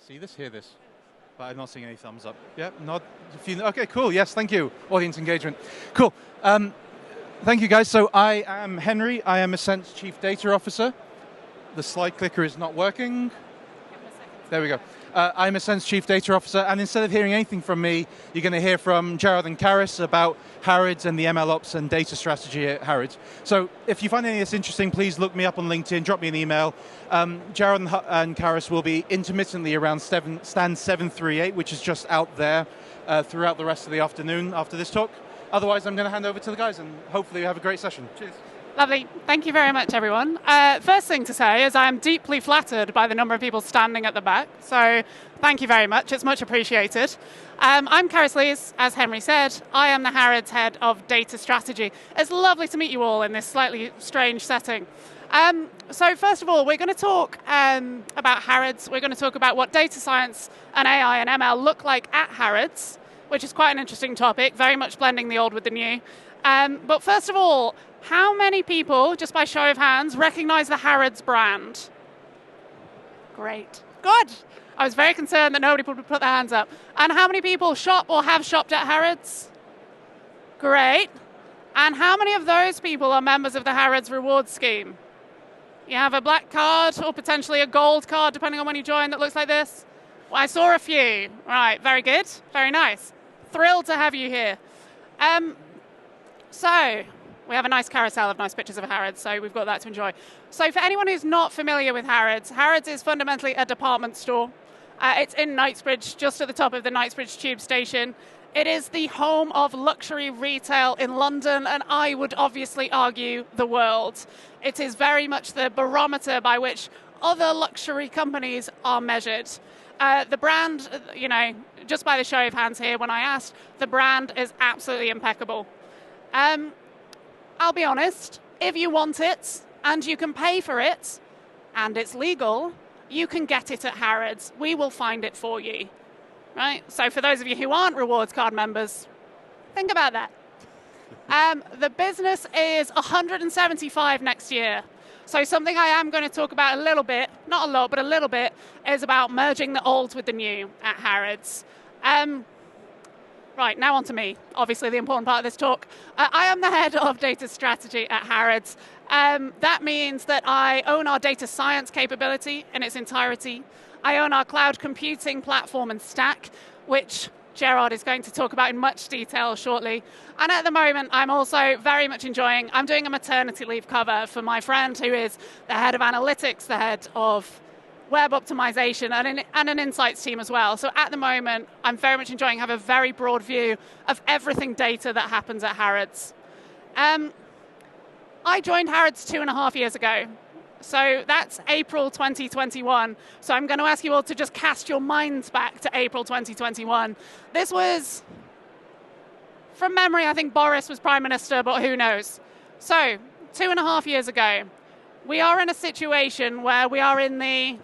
See this? Hear this? But I'm not seeing any thumbs up. Yeah, not. Okay, cool. Yes, thank you. Audience engagement. Cool. Thank you, guys. So I am Henry. I am Ascent's Chief Data Officer. The slide clicker is not working. There we go. I'm Ascent's Chief Data Officer, and instead of hearing anything from me, you're going to hear from Gerard and Carys about Harrods and the MLOps and data strategy at Harrods. So if you find any of this interesting, please look me up on LinkedIn, drop me an email. Gerard and Carys will be intermittently around stand 738, which is just out there throughout the rest of the afternoon after this talk. Otherwise, I'm going to hand over to the guys, and hopefully you have a great session. Cheers. Lovely. Thank you very much, everyone. First thing to say is I am deeply flattered by the number of people standing at the back, so thank you very much. It's much appreciated. I'm Carys Lees, as Henry said. I am the Harrods Head of Data Strategy. It's lovely to meet you all in this slightly strange setting. So first of all, we're going to talk about Harrods. We're going to talk about what data science and AI and ML look like at Harrods, which is quite an interesting topic, very much blending the old with the new. But first of all, how many people, just by show of hands, recognize the Harrods brand? Great. Good. I was very concerned that nobody would put their hands up. And how many people shop or have shopped at Harrods? Great. And how many of those people are members of the Harrods reward scheme? You have a black card or potentially a gold card, depending on when you join, that looks like this? Well, I saw a few. Right, very good. Very nice. Thrilled to have you here. So, we have a nice carousel of nice pictures of Harrods, so we've got that to enjoy. So for anyone who's not familiar with Harrods, Harrods is fundamentally a department store. It's in Knightsbridge, just at the top of the Knightsbridge tube station. It is the home of luxury retail in London, and I would obviously argue the world. It is very much the barometer by which other luxury companies are measured. The brand, just by the show of hands here, when I asked, the brand is absolutely impeccable. I'll be honest, if you want it and you can pay for it and it's legal, you can get it at Harrods. We will find it for you. Right? So for those of you who aren't rewards card members, think about that. The business is 175 next year. So something I am going to talk about a little bit, not a lot, but a little bit, is about merging the old with the new at Harrods. Right, now on to me, obviously the important part of this talk. I am the head of data strategy at Harrods. That means that I own our data science capability in its entirety. I own our cloud computing platform and stack, which Gerard is going to talk about in much detail shortly. And at the moment, I'm also very much I'm doing a maternity leave cover for my friend who is the head of analytics, the head of web optimization, and an insights team as well. So at the moment, I'm very much enjoying having a very broad view of everything data that happens at Harrods. I joined Harrods 2.5 years ago. So that's April 2021. So I'm going to ask you all to just cast your minds back to April 2021. This was, from memory, I think Boris was Prime Minister, but who knows? So 2.5 years ago, we are in a situation where we are in the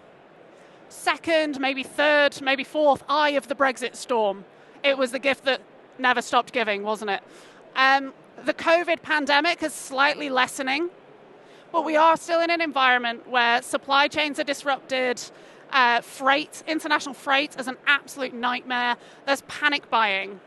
second, maybe third, maybe fourth eye of the Brexit storm. It was the gift that never stopped giving, wasn't it? The COVID pandemic is slightly lessening, but we are still in an environment where supply chains are disrupted, international freight is an absolute nightmare, there's panic buying.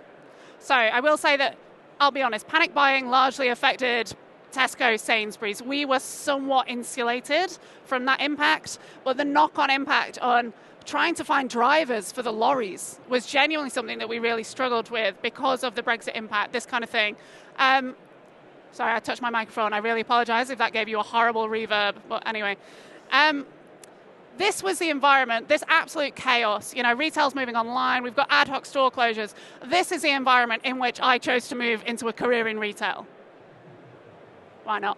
So I will say that, I'll be honest, panic buying largely affected Tesco, Sainsbury's. We were somewhat insulated from that impact, but the knock-on impact on trying to find drivers for the lorries was genuinely something that we really struggled with because of the Brexit impact, this kind of thing. Sorry, I touched my microphone. I really apologize if that gave you a horrible reverb, but anyway. This was the environment, this absolute chaos. Retail's moving online, we've got ad hoc store closures. This is the environment in which I chose to move into a career in retail. Why not?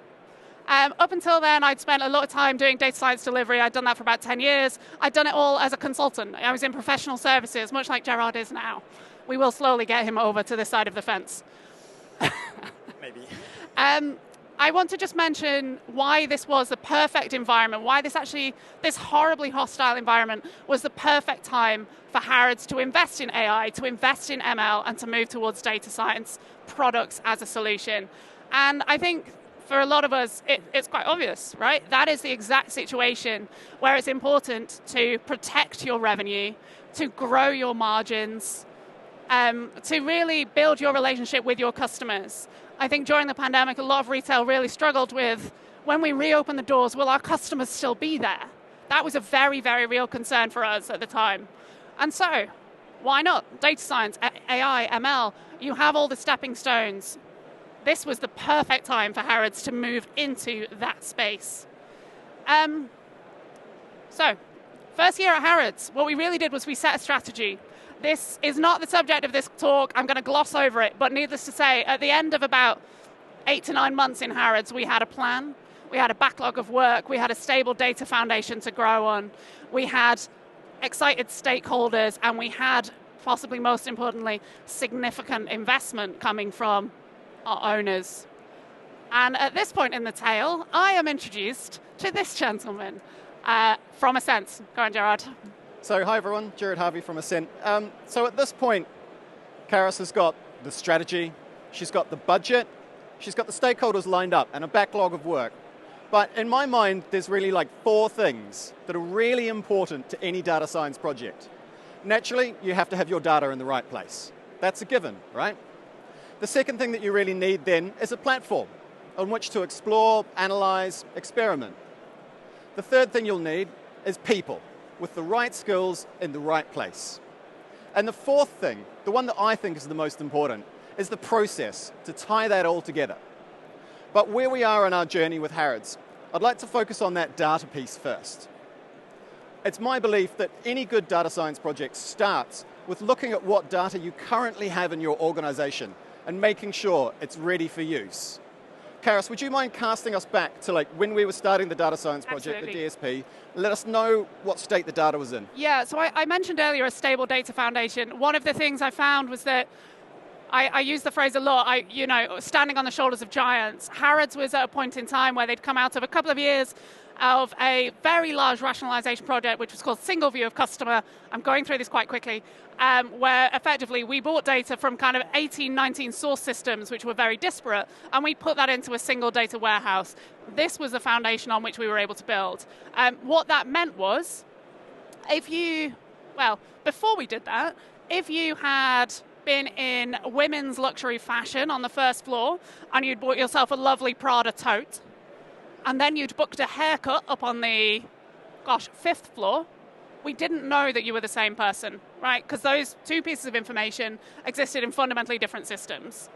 Up until then, I'd spent a lot of time doing data science delivery. I'd done that for about 10 years. I'd done it all as a consultant. I was in professional services, much like Gerard is now. We will slowly get him over to this side of the fence. Maybe. I want to just mention why this was the perfect environment, why this horribly hostile environment was the perfect time for Harrods to invest in AI, to invest in ML, and to move towards data science products as a solution. And I think for a lot of us, it's quite obvious, right? That is the exact situation where it's important to protect your revenue, to grow your margins, to really build your relationship with your customers. I think during the pandemic, a lot of retail really struggled with, when we reopen the doors, will our customers still be there? That was a very, very real concern for us at the time. And so, why not? Data science, AI, ML, you have all the stepping stones. This was the perfect time for Harrods to move into that space. So, first year at Harrods, what we really did was we set a strategy. This is not the subject of this talk. I'm going to gloss over it, but needless to say, at the end of about 8 to 9 months in Harrods, we had a plan. We had a backlog of work. We had a stable data foundation to grow on. We had excited stakeholders, and we had, possibly most importantly, significant investment coming from our owners. And at this point in the tale, I am introduced to this gentleman from Ascent. Go on, Gerard. So hi everyone, Gerard Harvey from Ascent. So at this point, Carys has got the strategy, she's got the budget, she's got the stakeholders lined up and a backlog of work. But in my mind, there's really like 4 things that are really important to any data science project. Naturally, you have to have your data in the right place. That's a given, right? The second thing that you really need then is a platform on which to explore, analyze, experiment. The third thing you'll need is people with the right skills in the right place. And the fourth thing, the one that I think is the most important, is the process to tie that all together. But where we are in our journey with Harrods, I'd like to focus on that data piece first. It's my belief that any good data science project starts with looking at what data you currently have in your organization and making sure it's ready for use. Carys, would you mind casting us back to like when we were starting the data science project, Absolutely. the DSP, and let us know what state the data was in? Yeah, so I mentioned earlier a stable data foundation. One of the things I found was that I use the phrase a lot, standing on the shoulders of giants. Harrods was at a point in time where they'd come out of a couple of years of a very large rationalization project, which was called Single View of Customer. I'm going through this quite quickly, where effectively we bought data from kind of 18, 19 source systems, which were very disparate, and we put that into a single data warehouse. This was the foundation on which we were able to build. What that meant was, before we did that, if you had been in women's luxury fashion on the first floor, and you'd bought yourself a lovely Prada tote, and then you'd booked a haircut up on the, 5th floor, we didn't know that you were the same person, right? Because those 2 pieces of information existed in fundamentally different systems.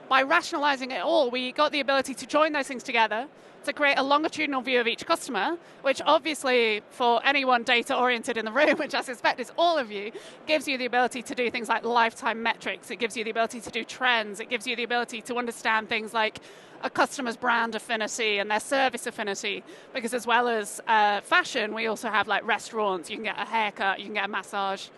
By rationalizing it all, we got the ability to join those things together to create a longitudinal view of each customer, which obviously for anyone data-oriented in the room, which I suspect is all of you, gives you the ability to do things like lifetime metrics. It gives you the ability to do trends. It gives you the ability to understand things like a customer's brand affinity and their service affinity, because as well as fashion, we also have like restaurants. You can get a haircut, you can get a massage,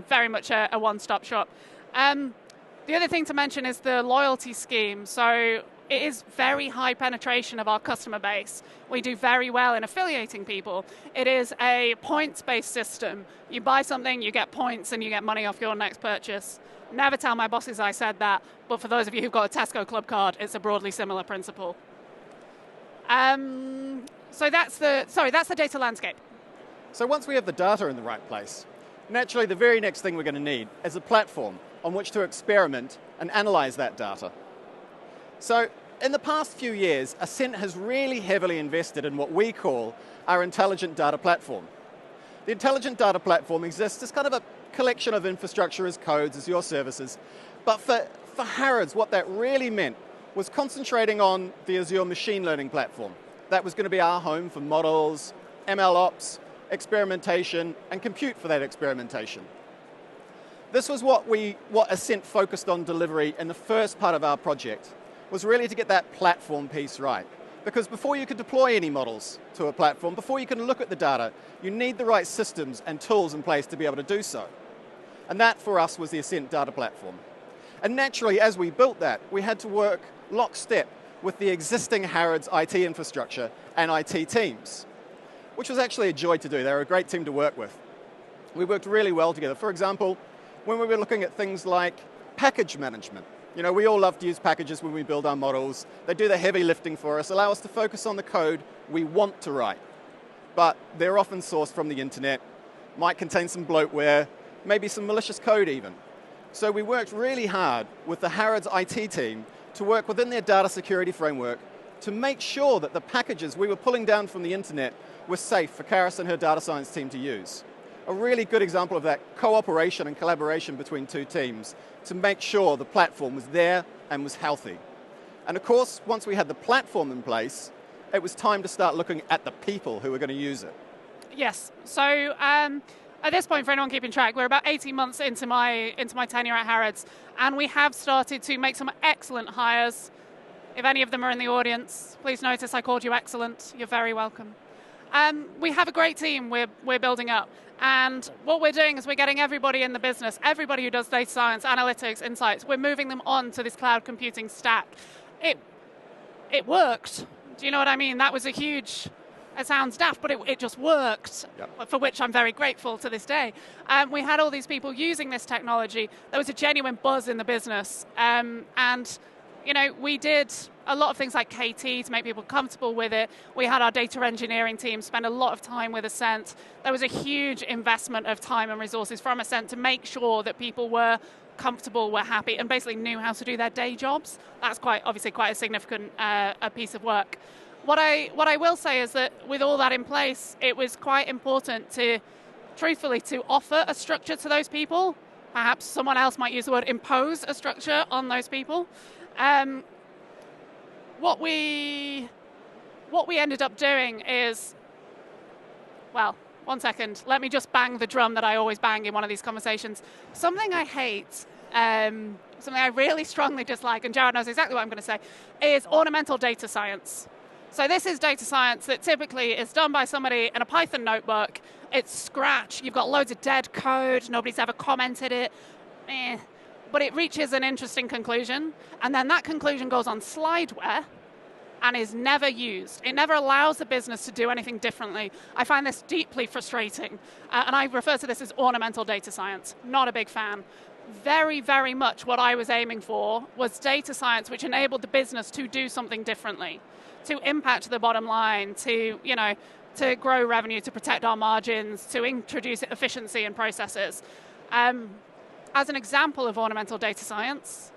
very much a one-stop shop. The other thing to mention is the loyalty scheme. So it is very high penetration of our customer base. We do very well in affiliating people. It is a points-based system. You buy something, you get points, and you get money off your next purchase. Never tell my bosses I said that, but for those of you who've got a Tesco Club card, it's a broadly similar principle. So that's the data landscape. So once we have the data in the right place, naturally the very next thing we're going to need is a platform on which to experiment and analyze that data. So in the past few years, Ascent has really heavily invested in what we call our intelligent data platform. The intelligent data platform exists as kind of a collection of infrastructure as codes, as your services. But for Harrods, what that really meant was concentrating on the Azure machine learning platform. That was going to be our home for models, MLOps, experimentation, and compute for that experimentation. This was what Ascent focused on delivery in the first part of our project, was really to get that platform piece right. Because before you could deploy any models to a platform, before you can look at the data, you need the right systems and tools in place to be able to do so. And that, for us, was the Ascent data platform. And naturally, as we built that, we had to work lockstep with the existing Harrods IT infrastructure and IT teams, which was actually a joy to do. They were a great team to work with. We worked really well together. For example, when we were looking at things like package management, You know, we all love to use packages when we build our models. They do the heavy lifting for us, allow us to focus on the code we want to write. But they're often sourced from the internet, might contain some bloatware, maybe some malicious code even. So we worked really hard with the Harrods IT team to work within their data security framework to make sure that the packages we were pulling down from the internet were safe for Carys and her data science team to use. A really good example of that cooperation and collaboration between two teams to make sure the platform was there and was healthy. And of course, once we had the platform in place, it was time to start looking at the people who were going to use it. Yes. So at this point, for anyone keeping track, we're about 18 months into my tenure at Harrods, and we have started to make some excellent hires. If any of them are in the audience, please notice I called you excellent. You're very welcome. We have a great team we're building up. And what we're doing is we're getting everybody in the business, everybody who does data science, analytics, insights, we're moving them on to this cloud computing stack. It worked. Do you know what I mean? That was a huge, it sounds daft, but it just worked, yep. For which I'm very grateful to this day. We had all these people using this technology. There was a genuine buzz in the business. And you know, we did a lot of things like KT to make people comfortable with it. We had our data engineering team spend a lot of time with Ascent. There was a huge investment of time and resources from Ascent to make sure that people were comfortable, were happy, and basically knew how to do their day jobs. That's obviously quite a significant a piece of work. What I will say is that with all that in place, it was quite important to, truthfully, to offer a structure to those people. Perhaps someone else might use the word impose a structure on those people. What we ended up doing is, well, one second, let me just bang the drum that I always bang in one of these conversations. Something I hate, something I really strongly dislike, and Gerard knows exactly what I'm going to say, is ornamental data science. So this is data science that typically is done by somebody in a Python notebook. It's scratch, you've got loads of dead code, nobody's ever commented it. But it reaches an interesting conclusion, and then that conclusion goes on slideware and is never used. It never allows the business to do anything differently. I find this deeply frustrating, and I refer to this as ornamental data science. Not a big fan. Very, very much what I was aiming for was data science which enabled the business to do something differently, to impact the bottom line, to, you know, to grow revenue, to protect our margins, to introduce efficiency in processes. As an example of ornamental data science,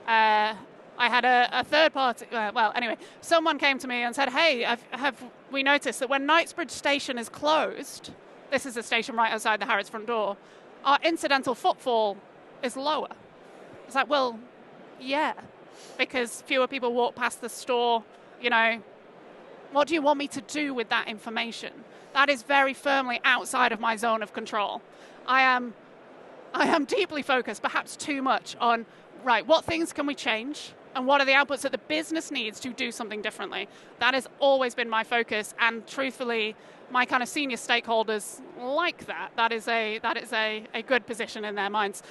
I had a third party, someone came to me and said, hey, have we noticed that when Knightsbridge Station is closed, this is a station right outside the Harrods front door, our incidental footfall is lower. It's like, well, yeah, because fewer people walk past the store, you know. What do you want me to do with that information? That is very firmly outside of my zone of control. I am deeply focused, perhaps too much, on, right, what things can we change, and what are the outputs that the business needs to do something differently? That has always been my focus, and truthfully, my kind of senior stakeholders like that. That is a good position in their minds.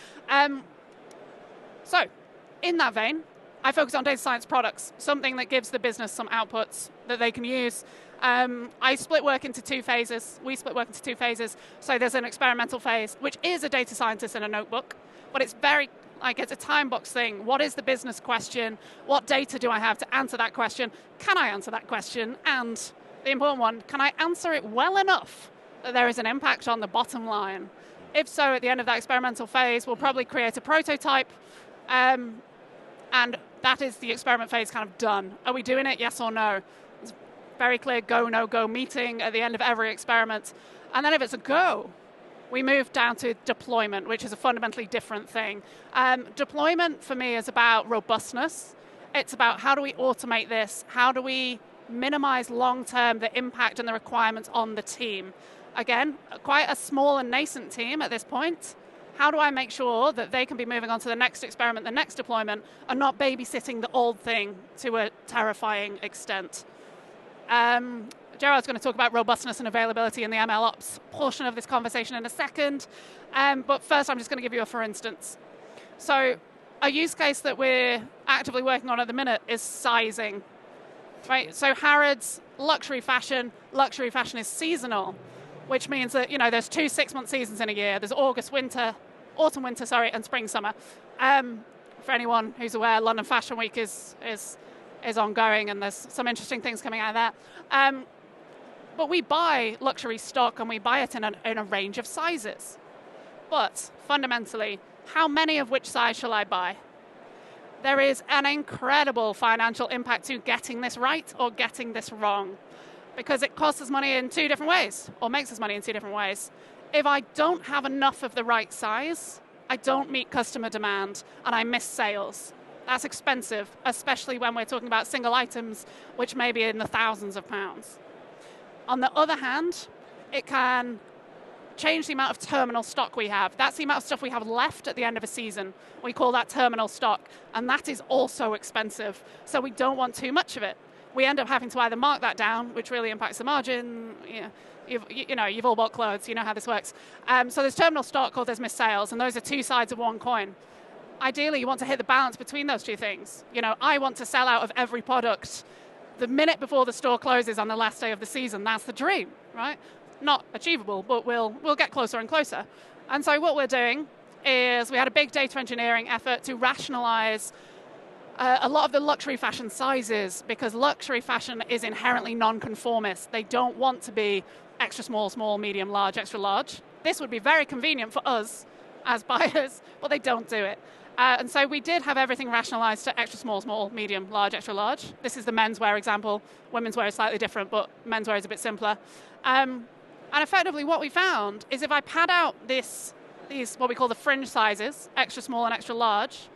So, in that vein, I focus on data science products, something that gives the business some outputs that they can use. I split work into two phases. We split work into two phases. So there's an experimental phase, which is a data scientist in a notebook, but it's it's a time box thing. What is the business question? What data do I have to answer that question? Can I answer that question? And the important one, can I answer it well enough that there is an impact on the bottom line? If so, at the end of that experimental phase, we'll probably create a prototype, and that is the experiment phase kind of done. Are we doing it? Yes or no? It's very clear go, no go meeting at the end of every experiment. And then if it's a go, we move down to deployment, which is a fundamentally different thing. Deployment for me is about robustness. It's about how do we automate this? How do we minimize long-term the impact and the requirements on the team? Again, quite a small and nascent team at this point. How do I make sure that they can be moving on to the next experiment, the next deployment, and not babysitting the old thing to a terrifying extent? Gerard's going to talk about robustness and availability in the MLOps portion of this conversation in a second. But first, I'm just going to give you a for instance. So a use case that we're actively working on at the minute is sizing. Right? So Harrods, luxury fashion is seasonal, which means that, you know, there's 2 6-month seasons in a year. There's autumn, winter, and spring, summer. for anyone who's aware, London Fashion Week is ongoing, and there's some interesting things coming out of that. But we buy luxury stock, and we buy it in a range of sizes. But fundamentally, how many of which size shall I buy? There is an incredible financial impact to getting this right or getting this wrong, because it costs us money in two different ways, or makes us money in two different ways. If I don't have enough of the right size, I don't meet customer demand, and I miss sales. That's expensive, especially when we're talking about single items, which may be in the thousands of pounds. On the other hand, it can change the amount of terminal stock we have. That's the amount of stuff we have left at the end of a season. We call that terminal stock, and that is also expensive, so we don't want too much of it. We end up having to either mark that down, which really impacts the margin. You've all bought clothes, you know how this works. So there's terminal stock or there's missed sales, and those are two sides of one coin. Ideally, you want to hit the balance between those two things. I want to sell out of every product the minute before the store closes on the last day of the season. That's the dream, right? Not achievable, but we'll get closer and closer. And so what we're doing is we had a big data engineering effort to rationalize a lot of the luxury fashion sizes, because luxury fashion is inherently non-conformist. They don't want to be extra small, small, medium, large, extra large. This would be very convenient for us as buyers, but they don't do it. And so we did have everything rationalized to extra small, small, medium, large, extra large. This is the menswear example. Women's wear is slightly different, but menswear is a bit simpler. And effectively what we found is if I pad out these what we call the fringe sizes, extra small and extra large,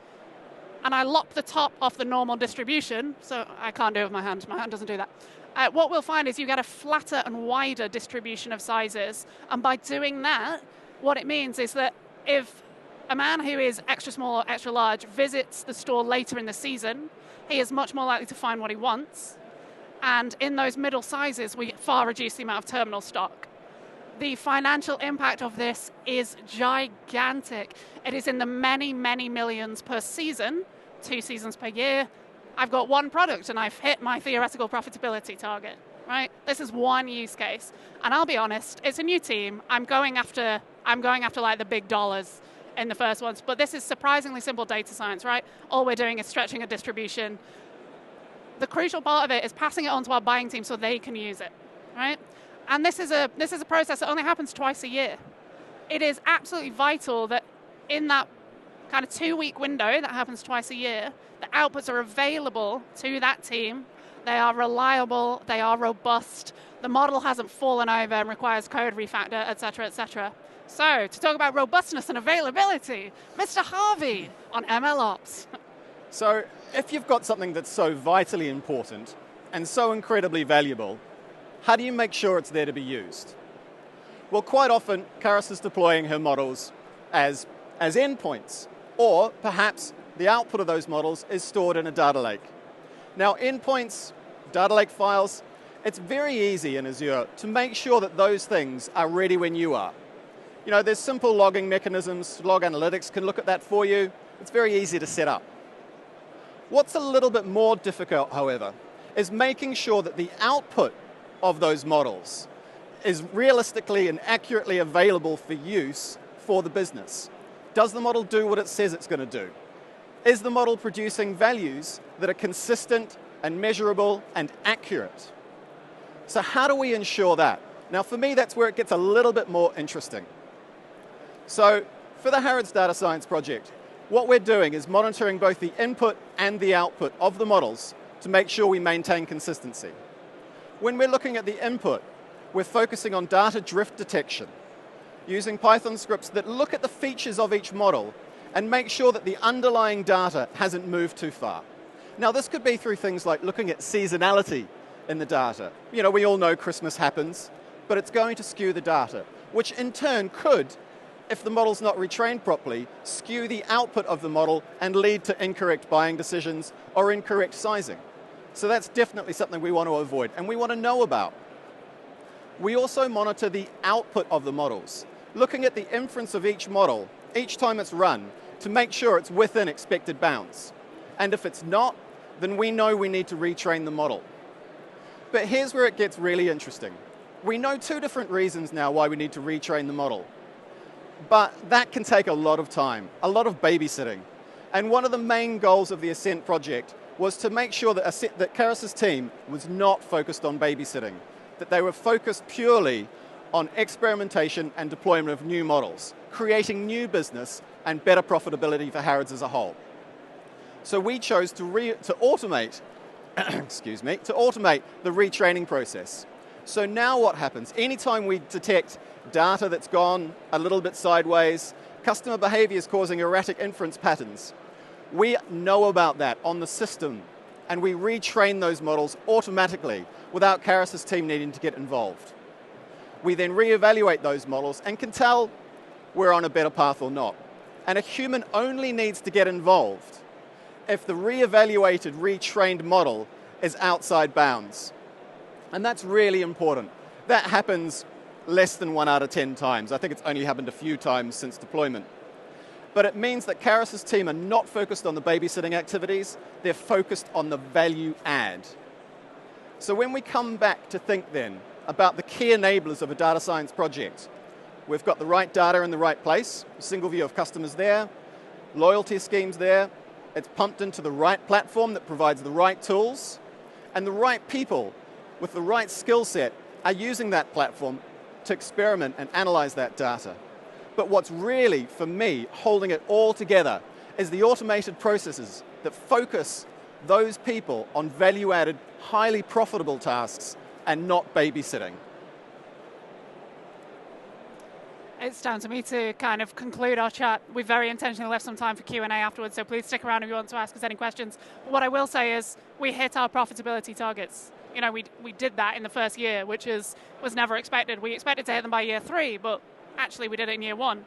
and I lop the top off the normal distribution, so I can't do it with my hand doesn't do that. What we'll find is you get a flatter and wider distribution of sizes, and by doing that, what it means is that if a man who is extra small or extra large visits the store later in the season, he is much more likely to find what he wants, and in those middle sizes, we far reduce the amount of terminal stock. The financial impact of this is gigantic. It is in the many, many millions per season, 2 seasons per year. I've got one product and I've hit my theoretical profitability target, right? This is one use case. And I'll be honest, it's a new team. I'm going after like the big dollars in the first ones, but this is surprisingly simple data science, right? All we're doing is stretching a distribution. The crucial part of it is passing it on to our buying team so they can use it, right? And this is a process that only happens twice a year. It is absolutely vital that in that kind of 2-week window that happens twice a year, the outputs are available to that team. They are reliable, they are robust, the model hasn't fallen over and requires code refactor, et cetera, et cetera. So, to talk about robustness and availability, Mr. Harvey on MLOps. So, if you've got something that's so vitally important and so incredibly valuable, how do you make sure it's there to be used? Well, quite often, Carys is deploying her models as endpoints, or perhaps the output of those models is stored in a data lake. Now, endpoints, data lake files, it's very easy in Azure to make sure that those things are ready when you are. There's simple logging mechanisms. Log Analytics can look at that for you. It's very easy to set up. What's a little bit more difficult, however, is making sure that the output of those models is realistically and accurately available for use for the business. Does the model do what it says it's going to do? Is the model producing values that are consistent and measurable and accurate? So how do we ensure that? Now, for me, that's where it gets a little bit more interesting. So for the Harrods Data Science project, what we're doing is monitoring both the input and the output of the models to make sure we maintain consistency. When we're looking at the input, we're focusing on data drift detection, using Python scripts that look at the features of each model and make sure that the underlying data hasn't moved too far. Now, this could be through things like looking at seasonality in the data. We all know Christmas happens, but it's going to skew the data, which in turn could, if the model's not retrained properly, skew the output of the model and lead to incorrect buying decisions or incorrect sizing. So that's definitely something we want to avoid and we want to know about. We also monitor the output of the models, looking at the inference of each model each time it's run to make sure it's within expected bounds. And if it's not, then we know we need to retrain the model. But here's where it gets really interesting. We know 2 different reasons now why we need to retrain the model. But that can take a lot of time, a lot of babysitting. And one of the main goals of the Ascent project was to make sure that Carys' team was not focused on babysitting, that they were focused purely on experimentation and deployment of new models, creating new business and better profitability for Harrods as a whole. So we chose to automate, excuse me, to automate the retraining process. So now what happens? Anytime we detect data that's gone a little bit sideways, customer behavior is causing erratic inference patterns, we know about that on the system, and we retrain those models automatically without Carys' team needing to get involved. We then reevaluate those models and can tell we're on a better path or not. And a human only needs to get involved if the reevaluated, retrained model is outside bounds. And that's really important. That happens less than 1 out of 10 times. I think it's only happened a few times since deployment. But it means that Carys' team are not focused on the babysitting activities, they're focused on the value add. So when we come back to think then about the key enablers of a data science project, we've got the right data in the right place, a single view of customers there, loyalty schemes there, it's pumped into the right platform that provides the right tools, and the right people with the right skill set are using that platform to experiment and analyze that data. But what's really, for me, holding it all together is the automated processes that focus those people on value-added, highly profitable tasks and not babysitting. It's down to me to kind of conclude our chat. We've very intentionally left some time for Q&A afterwards, so please stick around if you want to ask us any questions. But what I will say is we hit our profitability targets. You know, we did that in the first year, which was never expected. We expected to hit them by year 3, but actually we did it in year 1.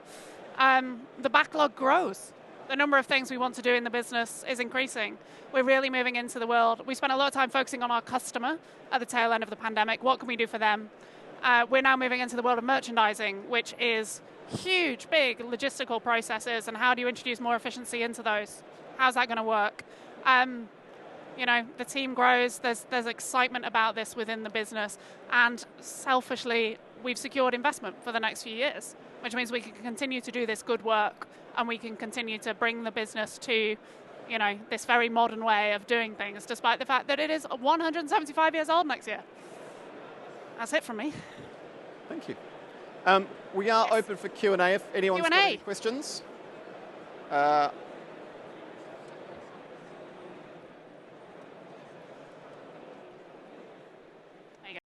The backlog grows. The number of things we want to do in the business is increasing. We're really moving into the world. We spent a lot of time focusing on our customer at the tail end of the pandemic. What can we do for them? We're now moving into the world of merchandising, which is huge, big logistical processes, and how do you introduce more efficiency into those? How's that going to work? You know, the team grows, there's excitement about this within the business, and selfishly, we've secured investment for the next few years, which means we can continue to do this good work, and we can continue to bring the business to, you know, this very modern way of doing things, despite the fact that it is 175 years old next year. That's it from me. Thank you. We are open for Q&A if anyone's got any questions.